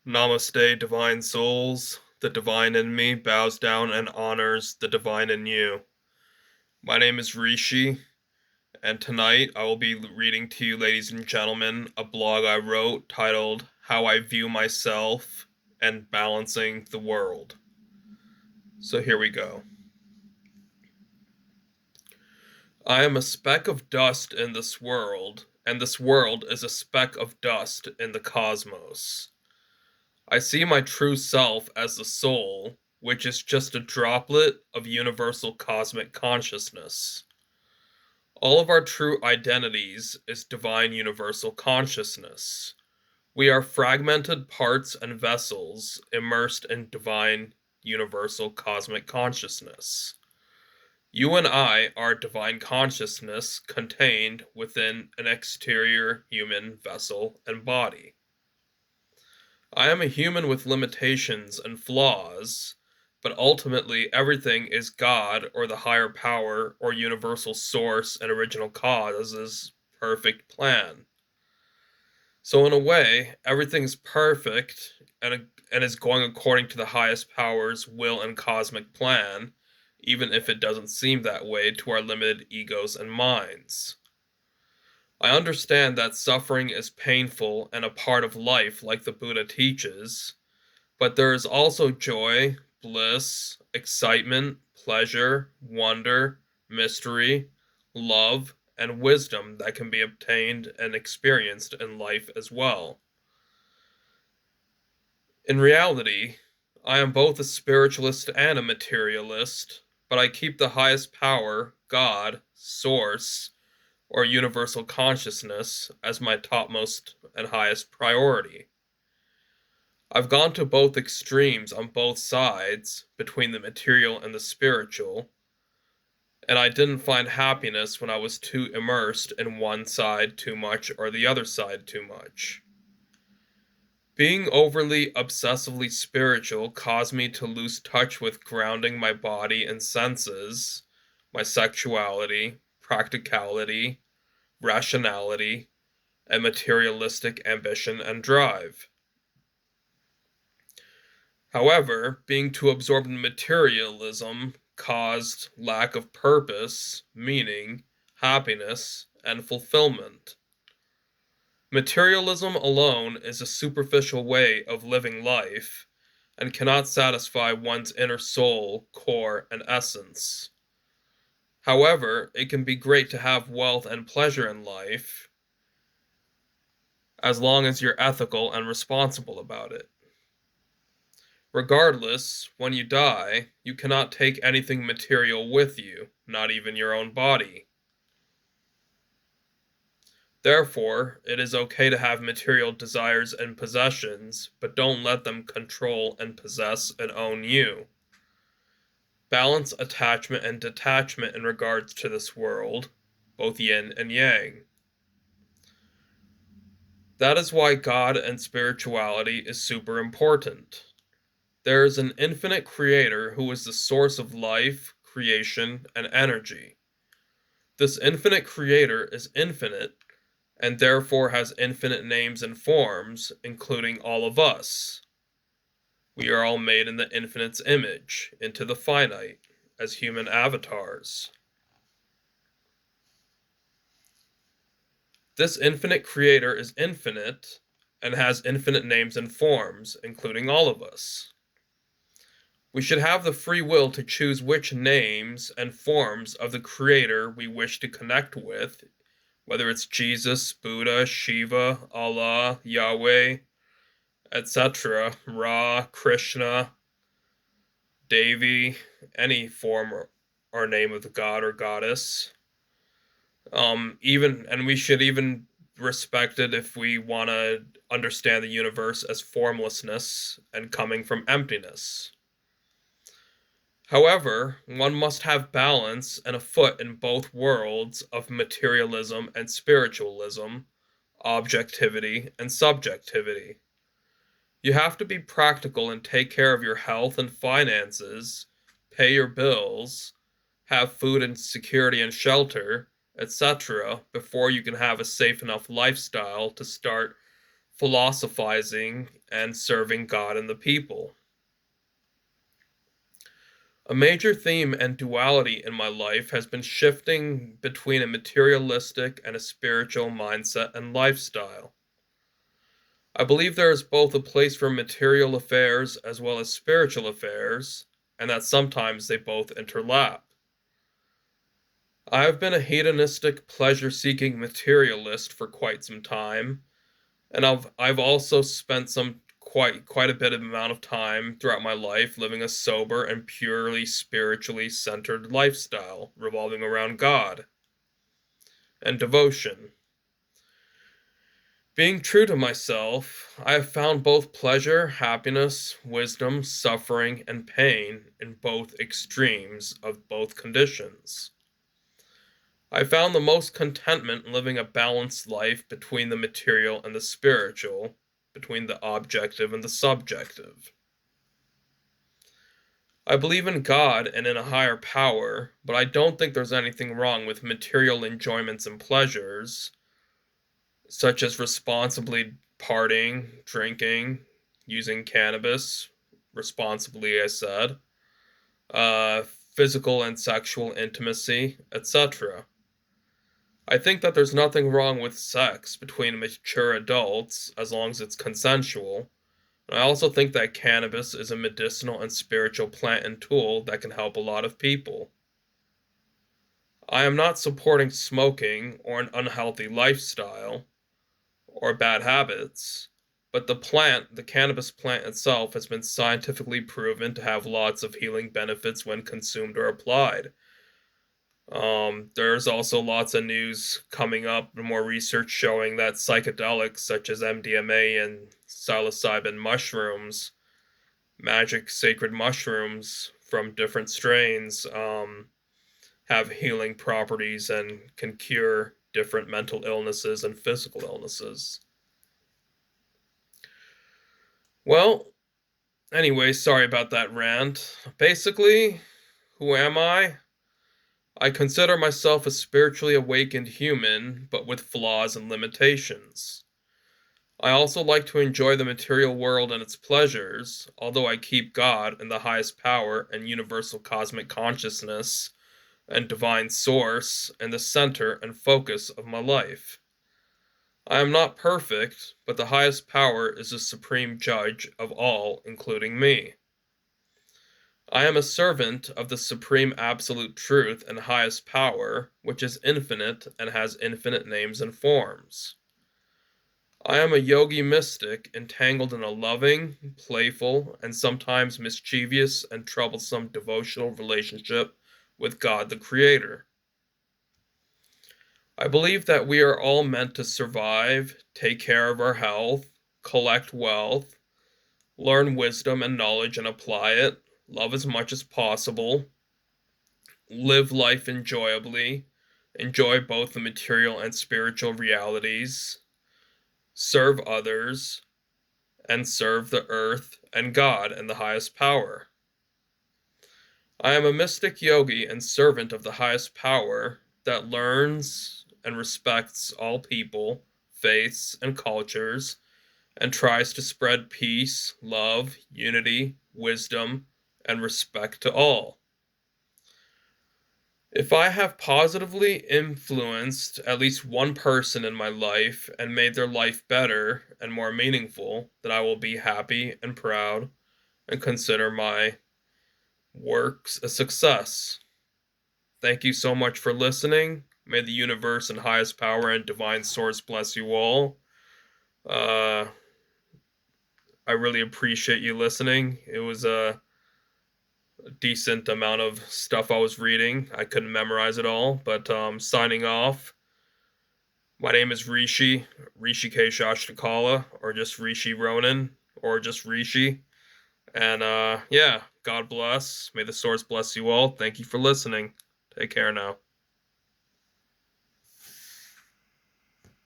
Namaste, divine souls. The divine in me bows down and honors the divine in you. My name is Rishi, and tonight I will be reading to you, ladies and gentlemen, a blog I wrote titled How I View Myself and Balancing the World. So here we go. I am a speck of dust in this world, and this world is a speck of dust in the cosmos. I see my true self as the soul, which is just a droplet of universal cosmic consciousness. All of our true identities is divine universal consciousness. We are fragmented parts and vessels immersed in divine universal cosmic consciousness. You and I are divine consciousness contained within an exterior human vessel and body. I am a human with limitations and flaws, but ultimately everything is God or the higher power or universal source and original cause's perfect plan. So in a way, everything's perfect and is going according to the highest power's will and cosmic plan, even if it doesn't seem that way to our limited egos and minds. I understand that suffering is painful and a part of life like the Buddha teaches, but there is also joy, bliss, excitement, pleasure, wonder, mystery, love, and wisdom that can be obtained and experienced in life as well. In reality, I am both a spiritualist and a materialist, but I keep the highest power, God, Source, or universal consciousness as my topmost and highest priority. I've gone to both extremes on both sides, between the material and the spiritual, and I didn't find happiness when I was too immersed in one side too much or the other side too much. Being overly obsessively spiritual caused me to lose touch with grounding my body and senses, my sexuality, practicality, rationality, and materialistic ambition and drive. However, being too absorbed in materialism caused lack of purpose, meaning, happiness, and fulfillment. Materialism alone is a superficial way of living life and cannot satisfy one's inner soul, core, and essence. However, it can be great to have wealth and pleasure in life as long as you're ethical and responsible about it. Regardless, when you die, you cannot take anything material with you, not even your own body. Therefore, it is okay to have material desires and possessions, but don't let them control and possess and own you. Balance attachment and detachment in regards to this world, both yin and yang. That is why God and spirituality is super important. There is an infinite creator who is the source of life, creation, and energy. This infinite creator is infinite and therefore has infinite names and forms, including all of us. We are all made in the infinite's image, into the finite, as human avatars. This infinite creator is infinite and has infinite names and forms, including all of us. We should have the free will to choose which names and forms of the Creator we wish to connect with, whether it's Jesus, Buddha, Shiva, Allah, Yahweh, etc., Ra, Krishna, Devi, any form or name of the god or goddess. And we should even respect it if we want to understand the universe as formlessness and coming from emptiness. However, one must have balance and a foot in both worlds of materialism and spiritualism, objectivity and subjectivity. You have to be practical and take care of your health and finances, pay your bills, have food and security and shelter, etc., before you can have a safe enough lifestyle to start philosophizing, and serving God and the people. A major theme and duality in my life has been shifting between a materialistic and a spiritual mindset and lifestyle. I believe there is both a place for material affairs as well as spiritual affairs, and that sometimes they both interlap. I have been a hedonistic, pleasure-seeking materialist for quite some time, and I've also spent some quite a bit of amount of time throughout my life living a sober and purely spiritually centered lifestyle revolving around God and devotion. Being true to myself, I have found both pleasure, happiness, wisdom, suffering, and pain in both extremes of both conditions. I found the most contentment in living a balanced life between the material and the spiritual, between the objective and the subjective. I believe in God and in a higher power, but I don't think there's anything wrong with material enjoyments and pleasures, such as responsibly partying, drinking, using cannabis, responsibly, I said, physical and sexual intimacy, etc. I think that there's nothing wrong with sex between mature adults as long as it's consensual. And I also think that cannabis is a medicinal and spiritual plant and tool that can help a lot of people. I am not supporting smoking or an unhealthy lifestyle or bad habits, but the cannabis plant itself, has been scientifically proven to have lots of healing benefits when consumed or applied. There's also lots of news coming up and more research showing that psychedelics such as MDMA and psilocybin mushrooms, magic sacred mushrooms from different strains, have healing properties and can cure different mental illnesses and physical illnesses. Well, anyway, sorry about that rant. Basically, who am I? I consider myself a spiritually awakened human, but with flaws and limitations. I also like to enjoy the material world and its pleasures, although I keep God and the highest power and universal cosmic consciousness and divine source in the center and focus of my life. I am not perfect, but the highest power is the supreme judge of all, including me. I am a servant of the supreme absolute truth and highest power, which is infinite and has infinite names and forms. I am a yogi mystic entangled in a loving, playful, and sometimes mischievous and troublesome devotional relationship with God the Creator. I believe that we are all meant to survive, take care of our health, collect wealth, learn wisdom and knowledge and apply it, love as much as possible, live life enjoyably, enjoy both the material and spiritual realities, serve others, and serve the earth and God and the highest power. I am a mystic yogi and servant of the highest power that learns and respects all people, faiths, and cultures, and tries to spread peace, love, unity, wisdom, and respect to all. If I have positively influenced at least one person in my life and made their life better and more meaningful, then I will be happy and proud and consider my works a success. Thank you so much for listening. May the universe and highest power and divine source bless you all. Uh, I really appreciate you listening. It was a decent amount of stuff I was reading. I couldn't memorize it all, but signing off. My name is Rishikesh Ashtakala, or just Rishi Ronan, or just Rishi. And yeah, God bless. May the source bless you all. Thank you for listening. Take care now.